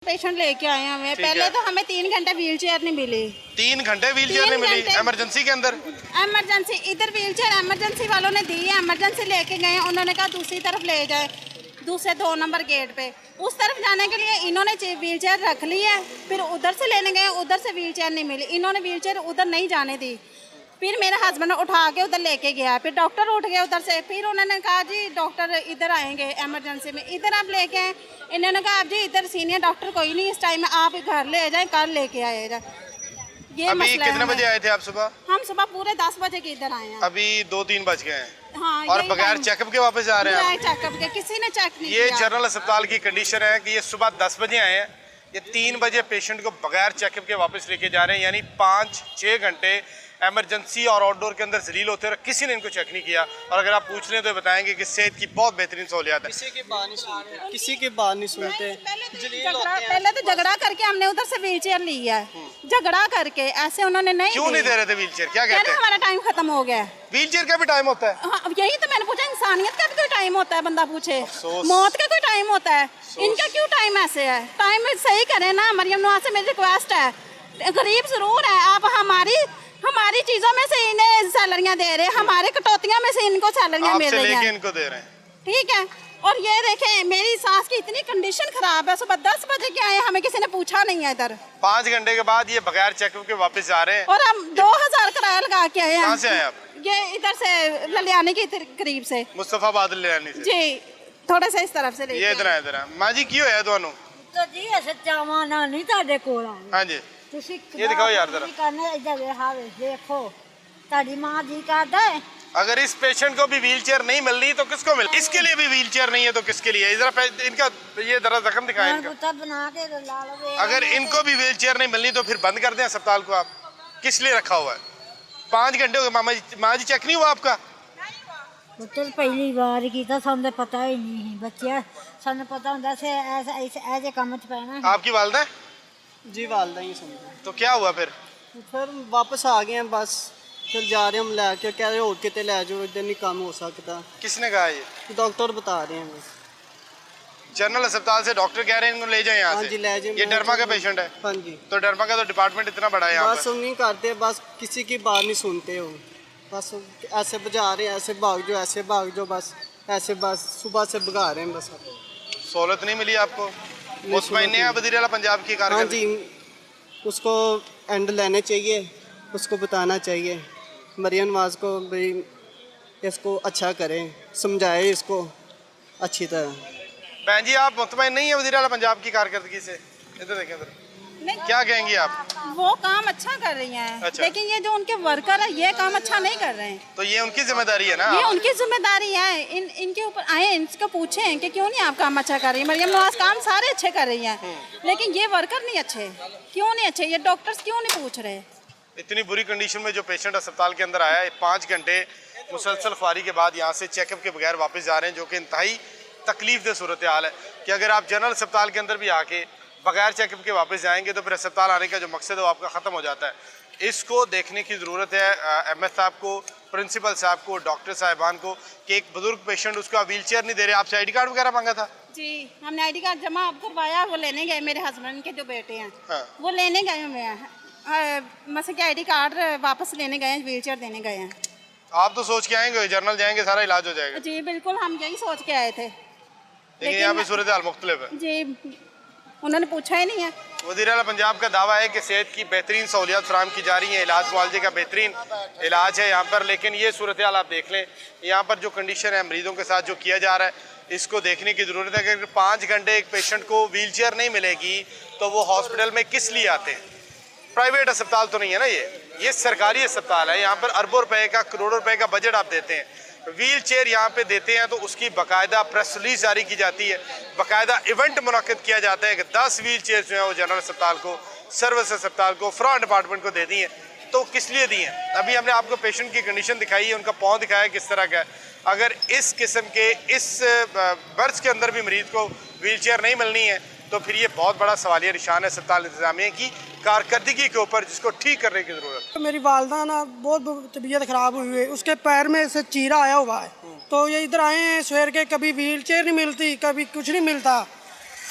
Patient लेके आए हैं हमें। पहले तो हमें 3 घंटे व्हील चेयर नहीं मिली। 3 घंटे व्हील चेयर नहीं मिली इमरजेंसी के अंदर? इमरजेंसी इधर व्हील चेयर इमरजेंसी वालों ने दी है। इमरजेंसी लेके गए, उन्होंने कहा दूसरी तरफ ले जाए, दूसरे 2 नंबर गेट पे। उस तरफ जाने के लिए इन्होंने व्हील चेयर रख ली है, फिर उधर से लेने गए, उधर से व्हील चेयर नहीं मिली। इन्होंने व्हील चेयर उधर नहीं जाने दी, फिर मेरे हस्बैंड उठा के उधर लेके गया। फिर डॉक्टर उठ गए उधर से, फिर उन्होंने कहा जी डॉक्टर इधर आएंगे इमरजेंसी में। इधर आप लेके आए, इन्होंने कहा आप जी इधर सीनियर डॉक्टर कोई नहीं इस टाइम में, आप घर ले जाएं, कल लेके आए जाए। ये अभी कितने बजे आए थे आप सुबह? हम सुबह पूरे 10 बजे के इधर आए हैं। अभी 2-3 बज गए हैं। हाँ, और बगैर चेकअप के वापस आ रहे हैं? चेकअप के किसी ने चेक नहीं ये किया। जनरल अस्पताल की कंडीशन है कि ये सुबह 10 बजे आए हैं, ये 3 बजे पेशेंट को बगैर चेकअप के वापस लेके जा रहे हैं, यानी 5-6 घंटे इमरजेंसी और आउटडोर के अंदर जलील होते हैं और किसी ने इनको चेक नहीं किया। और अगर आप पूछ लें तो बताएंगे कि सेहत की बहुत बेहतरीन सहूलियात है। किसी की बात नहीं सुनते, किसी की बात नहीं सुनते। पहले तो झगड़ा करके हमने उधर से व्हील चेयर ली है, झगड़ा करके। ऐसे उन्होंने नहीं क्यों नहीं दे रहे थे व्हील चेयर? क्या कहते हैं? हमारा टाइम खत्म हो गया। व्हील चेयर का भी टाइम होता है? हाँ, यही तो मैंने पूछा, इंसानियत का भी कोई टाइम होता है? बंदा पूछे मौत का कोई टाइम होता है? इनका क्यों टाइम ऐसे है? टाइम सही करें ना। मरियम नवाज से मेरी रिक्वेस्ट है, गरीब जरूर है, आप हमारी चीजों में से इन्हें सैलरियां दे रहे हैं, हमारे कटौतियां में से इनको सैलरियां मिल रही हैं, इनको दे रहे हैं। ठीक है। और ये देखें मेरी सास की इतनी कंडीशन खराब है, सुबह 10 बजे के आए, हमें किसी ने पूछा नहीं है। इधर 5 घंटे के बाद ये बगैर चेकअप के वापस जा रहे हैं। और हम 2000 किराया लगा के आए हैं। कहाँ से आए आप? ये इधर से ललियाने की करीब से, मुस्तफाबाद ललियानी से जी, थोड़े से इस तरफ से। ये इधर है माँ जी, क्यों है दोनों? तो जी ऐसे चावाना नहीं ताड़े कोल आए। हाँ जी, ਤੁਸੀਂ ये दिखाओ यार जरा। करने इधर हावे देखो ताड़ी मां जी करदा है। अगर इस पेशेंट को भी व्हील चेयर नहीं मिल रही तो किसको मिल? इसके लिए भी व्हील चेयर नहीं है तो किसके लिए? इधर इनका ये जरा जख्म दिखाएं इनका। कुत्ता बना के ला लो। अगर इनको भी व्हील चेयर नहीं मिलनी तो फिर बंद कर दें अस्पताल को। आप किस लिए रखा हुआ है? 5 घंटे हो गए। माँ जी चेक नहीं हुआ आपका? पुत्र पहली बार कीता, सानू पता ही नहीं बच्चा, सानू पता हुंदा से ऐसे काम च पैना। आपकी वालदा? जी वालदा ही समझो। तो क्या हुआ फिर वापस आ गए हैं बस। फिर जा रहे हम लेके, कह रहे और कितने ले जाओ, इधर नहीं काम हो सकता। किसने कहा? ये डॉक्टर बता रहे हैं बस। जनरल अस्पताल से डॉक्टर कह रहे हैं इनको ले जाए यहाँ हाँ से? जी ले जाए। ये डरमा का पेशेंट है? हाँ जी। तो डरमा का तो डिपार्टमेंट इतना बड़ा है यहाँ बस हम नहीं करते, बस किसी की बात नहीं सुनते हो। बस ऐसे बजा रहे हैं, ऐसे भाग जाओ, बस ऐसे बस सुबह से भगा रहे हैं बस। सहूलत नहीं मिली आपको? उस महीने वज़ीर आला पंजाब की हाँ कारकर्दगी। जी, उसको एंड लेने चाहिए, उसको बताना चाहिए मरियम नवाज को भाई इसको अच्छा करें, समझाए इसको अच्छी तरह। बहन जी आप मुतमईन नहीं है वज़ीर आला पंजाब की कारकर्दगी से? इधर देखें इधर, क्या कहेंगी आप? वो काम अच्छा कर रही हैं। अच्छा। लेकिन ये जो उनके वर्कर है ये काम अच्छा नहीं कर रहे हैं। तो ये उनकी जिम्मेदारी है ना? ये उनकी जिम्मेदारी है। इनके ऊपर आए, इनको पूछें कि क्यों नहीं आप काम अच्छा कर रही है। मरियम नवाज काम सारे अच्छे कर रही हैं, लेकिन ये वर्कर नहीं अच्छे। क्यों नहीं अच्छे? ये डॉक्टर्स क्यों नहीं पूछ रहे? इतनी बुरी कंडीशन में जो पेशेंट अस्पताल के अंदर आया है, 5 घंटे मुसलसल ख्वारी के बाद यहाँ से चेकअप के बगैर वापस जा रहे हैं, जो कि इंतहाई तकलीफ दह सूरत हाल है। कि अगर आप जनरल अस्पताल के अंदर भी आके बगैर चेकअप के वापस जाएंगे तो फिर अस्पताल आने का जो मकसद है वो आपका ख़त्म हो जाता है। इसको देखने की ज़रूरत है MS साहब को, प्रिंसिपल साहब को, डॉक्टर साहिबान को, कि एक बुजुर्ग पेशेंट उसका व्हील चेयर नहीं दे रहे। आपसे ID कार्ड वगैरह मांगा था? जी, हमने ID कार्ड जमा करवाया, वो लेने गए। मेरे हस्बैंड के जो बेटे हैं हाँ। वो लेने गए हुए हैं, मतलब कि ID कार्ड वापस लेने गए हैं, व्हील चेयर देने गए हैं। आप तो सोच के आएंगे जर्नल जाएंगे सारा इलाज हो जाएगा। जी बिल्कुल, हम यही सोच के आए थे, लेकिन यहाँ पे सूरत हाल मुख्तलिफ है। जी उन्होंने पूछा ही नहीं है। वज़ीर आला पंजाब का दावा है कि सेहत की बेहतरीन सहूलियात फराहम की जा रही हैं, इलाज मुआवजे का बेहतरीन इलाज है यहाँ पर। लेकिन ये सूरत हाल आप देख लें, यहाँ पर जो कंडीशन है मरीजों के साथ जो किया जा रहा है, इसको देखने की ज़रूरत है कि अगर 5 घंटे एक पेशेंट को व्हील चेयर नहीं मिलेगी तो वो हॉस्पिटल में किस लिए आते हैं? प्राइवेट अस्पताल तो नहीं है ना, ये सरकारी अस्पताल है। यहाँ पर अरबों रुपए का, करोड़ों रुपए का बजट आप देते हैं, व्हील चेयर यहाँ पे देते हैं तो उसकी बाकायदा प्रेस रिलीज जारी की जाती है, बाकायदा इवेंट मुनक्किद किया जाता है कि 10 व्हील चेयर जो है वो जनरल अस्पताल को, सर्विस अस्पताल को, फ्रॉड डिपार्टमेंट को दे दी हैं। तो किस लिए दी हैं? अभी हमने आपको पेशेंट की कंडीशन दिखाई है, उनका पाँव दिखाया किस तरह का है। अगर इस किस्म के इस बर्थ के अंदर भी मरीज को व्हील चेयर नहीं मिलनी है तो फिर ये बहुत बड़ा सवालिया निशान है अस्पताल इंतजामिया की कारकर्दगी के ऊपर, जिसको ठीक करने की ज़रूरत है। मेरी वालदा ना बहुत तबीयत ख़राब हुई है, उसके पैर में से चीरा आया हुआ है। तो ये इधर आए हैं सवेर के, कभी व्हील चेयर नहीं मिलती, कभी कुछ नहीं मिलता।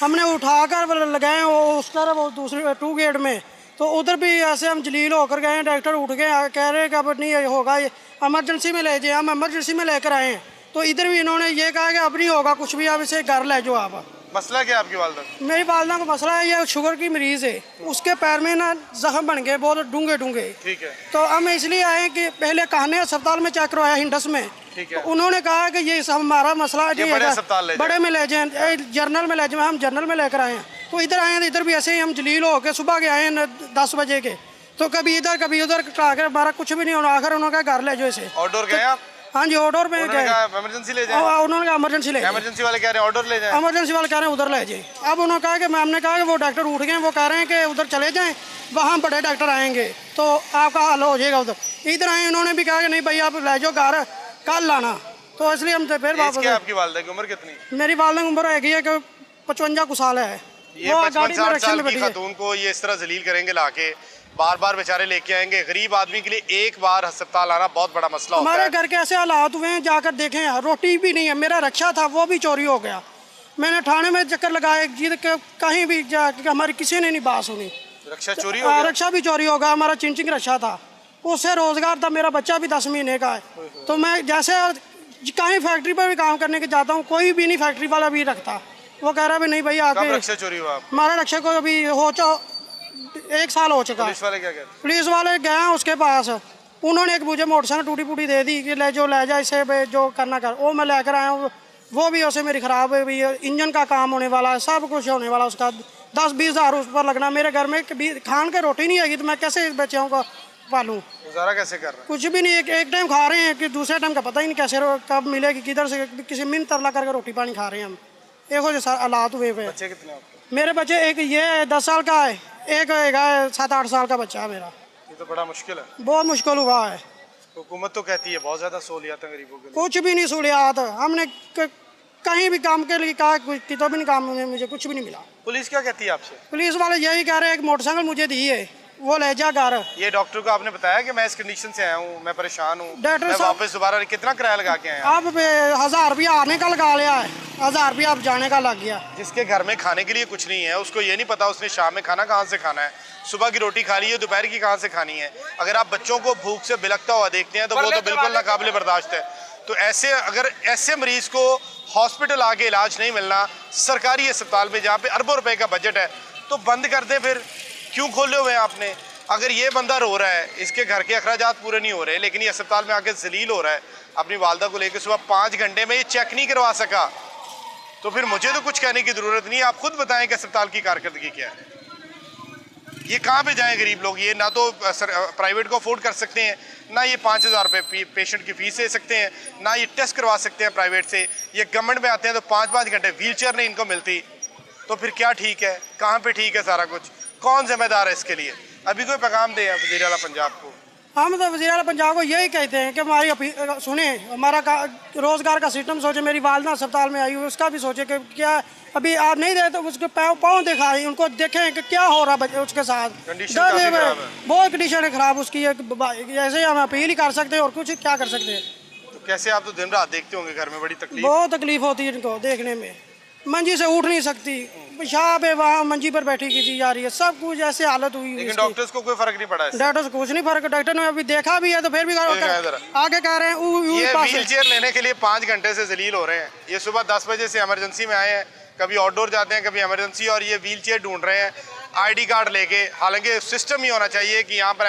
हमने उठाकर लगाए वो उस तरफ वो दूसरे 2 गेट में, तो उधर भी ऐसे हम जलील होकर गए। डॉक्टर उठ गए, कह रहे हैं कि अब नहीं होगा, ये इमरजेंसी में ले जाए। हम इमरजेंसी में लेकर आए हैं, तो इधर भी इन्होंने ये कहा कि अब नहीं होगा कुछ भी, आप इसे घर ले जाओ। आप मसला क्या है आपकी वालदा का? मेरी वालदा का मसला है, ये शुगर की मरीज़ है, उसके पैर में ना जख्म बन गए बहुत डूंगे डूंगे। ठीक है, तो हम इसलिए आए कि पहले कहने अस्पताल में चेक करवाया हिंडस में, ठीक है। तो उन्होंने कहा कि ये सब हमारा मसला ये नहीं बड़े है, अस्पताल ले जाएं। बड़े में ले जाए, जर्नल में ले जाए। हम जर्नल में लेकर आए हैं, तो इधर आए हैं, इधर भी ऐसे ही हम जलील हो के सुबह के आए हैं 10 बजे के, तो कभी इधर कभी उधर करा कर हमारा कुछ भी नहीं होना। आखिर उन्होंने कहा घर ले जाओ इसे। ऑर्डर गए आप? हाँ जी, ऑर्डर में उन्होंने गए। कहा इमरजेंसी ले जाए, उन्होंने कहा इमरजेंसी ले जाए। इमरजेंसी वाले कह रहे हैं ऑर्डर ले जाए। इमरजेंसी वाले कह रहे हैं उधर ले जाए। अब उन्होंने कहा कि हमने कहा कि वो डॉक्टर उठ गए, वो कह रहे हैं कि उधर चले जाएं, वहाँ बड़े डॉक्टर आएंगे तो आपका हल हो जाएगा उधर। इधर आए, उन्होंने भी कहा कि नहीं भाई आप ले जाओ घर, कल लाना। तो इसलिए हम फिर वापस। क्या आपकी वालदा की उम्र कितनी? मेरी वालदा की उम्र हैगी है कि 55 कुछ साल है। ये वो 55-60 रिक्शा साल में की बैठी है। खातून को ये इस तरह जलील करेंगे लाके, बार बार बेचारे लेके आएंगे। गरीब आदमी के लिए एक बार अस्पताल आना बहुत बड़ा मसला होता हमारे है। घर के ऐसे हालात हुए हैं, जाकर देखें यार, रोटी भी नहीं है। मेरा रक्षा था वो भी चोरी हो गया। मैंने थाने में चक्कर लगाए, जिद के कहीं भी जाके हमारी किसी ने नहीं बात सुनी। रक्षा चोरी हो गया? रक्षा भी चोरी हो गया। हमारा चिंचिंग रक्षा था, उससे रोजगार था। मेरा बच्चा भी 10 महीने का है। तो मैं जैसे कहीं फैक्ट्री पर भी काम करने के जाता हूँ, कोई भी नहीं फैक्ट्री वाला भी रखता। वो कह रहा भी नहीं भाई कब आपके रक्षा चोरी हुआ? हमारा रक्षा को अभी हो 1 साल हो चुका। पुलिस वाले क्या कहते हैं? पुलिस वाले गए उसके पास, उन्होंने एक मुझे मोटरसाइकिल टूटी फूटी दे दी कि ले जा इसे जो करना कर। वो मैं लेकर आया हूँ, वो भी उसे मेरी ख़राब है। भी इंजन का काम होने वाला है, सब कुछ होने वाला, उसका 10-20 हज़ार उस पर लगना। मेरे घर में कभी खान के रोटी नहीं आएगी, तो मैं कैसे इस बच्चों को पालूँ? गुजारा कैसे कर रहे हैं? कुछ भी नहीं, एक टाइम खा रहे हैं कि दूसरे टाइम का पता ही नहीं कैसे कब मिलेगी, किधर से किसी मिन तरला करके रोटी पानी खा रहे हैं हम। एक जो हालात हुए हुए। बच्चे कितने आपके? मेरे बच्चे एक ये 10 साल का है, एक 7-8 साल का बच्चा है मेरा। ये तो बड़ा मुश्किल है। बहुत मुश्किल हुआ है। हुकूमत तो कहती है बहुत ज़्यादा सहूलियत है गरीबों के लिए। कुछ भी नहीं सहूलियात। हमने कहीं भी काम के लिए कहा, कितना भी नहीं काम में मुझे कुछ भी नहीं मिला। पुलिस क्या कहती है आपसे? पुलिस वाले यही कह रहे हैं, एक मोटरसाइकिल मुझे दी है, वो ले जा घर। ये डॉक्टर को आपने बताया कि मैं इस कंडीशन से आया हूँ, मैं परेशान हूँ, डॉक्टर मैं साहब- वापस दोबारा कितना किराया लगा के आया? अब 1000 रुपया आने का लगा लिया है, 1000 रुपया अब जाने का लग गया। जिसके घर में खाने के लिए कुछ नहीं है, उसको ये नहीं पता उसने शाम में खाना कहाँ से खाना है, सुबह की रोटी खा ली है, दोपहर की कहाँ से खानी है। अगर आप बच्चों को भूख से बिलखता हुआ देखते हैं तो वो तो बिल्कुल नाकाबिले बर्दाश्त है। तो ऐसे अगर ऐसे मरीज को हॉस्पिटल आके इलाज नहीं मिलना, सरकारी अस्पताल में जहाँ पे अरबों रुपए का बजट है, तो बंद कर दें। फिर क्यों खोले हुए हैं आपने? अगर ये बंदा रो रहा है, इसके घर के अखराजात पूरे नहीं हो रहे, लेकिन ये अस्पताल में आके जलील हो रहा है, अपनी वालदा को लेकर सुबह 5 घंटे में ये चेक नहीं करवा सका, तो फिर मुझे तो कुछ कहने की ज़रूरत नहीं। आप खुद बताएं कि अस्पताल की कारकर्दगी क्या है। ये कहाँ पे जाएं गरीब लोग? ये ना तो प्राइवेट को अफोर्ड कर सकते हैं, ना ये 5000 रुपये पेशेंट की फीस दे सकते हैं, ना ये टेस्ट करवा सकते हैं प्राइवेट से। ये गवर्नमेंट में आते हैं तो 5-5 घंटे व्हील चेयर नहीं इनको मिलती, तो फिर क्या ठीक है? कहाँ पे ठीक है सारा कुछ? कौन जिम्मेदार है इसके लिए? अभी कोई पैगाम दे वज़ीर आला पंजाब को। हम तो वज़ीर आला पंजाब को यही कहते हैं कि हमारी सुने, हमारा रोज़गार का सिस्टम सोचे। मेरी वालदा अस्पताल में आई हुई, उसका भी सोचे कि क्या अभी आप नहीं दे तो उसके पाँव दिखाएं, उनको देखें कि क्या हो रहा है उसके साथ। कंडीशन काफी खराब है। बहुत कंडीशन है खराब उसकी। ऐसे हम अपील ही कर सकते हैं और कुछ क्या कर सकते हैं। तो कैसे आप तो दिन रात देखते होंगे घर में, बड़ी तकलीफ। बहुत तकलीफ होती है इनको देखने में। मंजी से उठ नहीं सकती, पेशाब है वहाँ मंजी पर बैठी की जा रही है, सब कुछ ऐसे हालत हुई। लेकिन डॉक्टर्स को कोई फर्क नहीं पड़ा इससे। डॉक्टर से कुछ नहीं फर्क। डॉक्टर ने अभी देखा भी है तो फिर भी आगे कह रहे हैं ये व्हील चेयर लेने के लिए 5 घंटे से जलील हो रहे हैं। ये सुबह 10 बजे से इमरजेंसी में आए हैं, कभी आउटडोर जाते हैं, कभी इमरजेंसी, और ये व्हील चेयर ढूंढ रहे हैं आईडी कार्ड लेके। हालांकि सिस्टम ही होना चाहिए कि यहाँ पर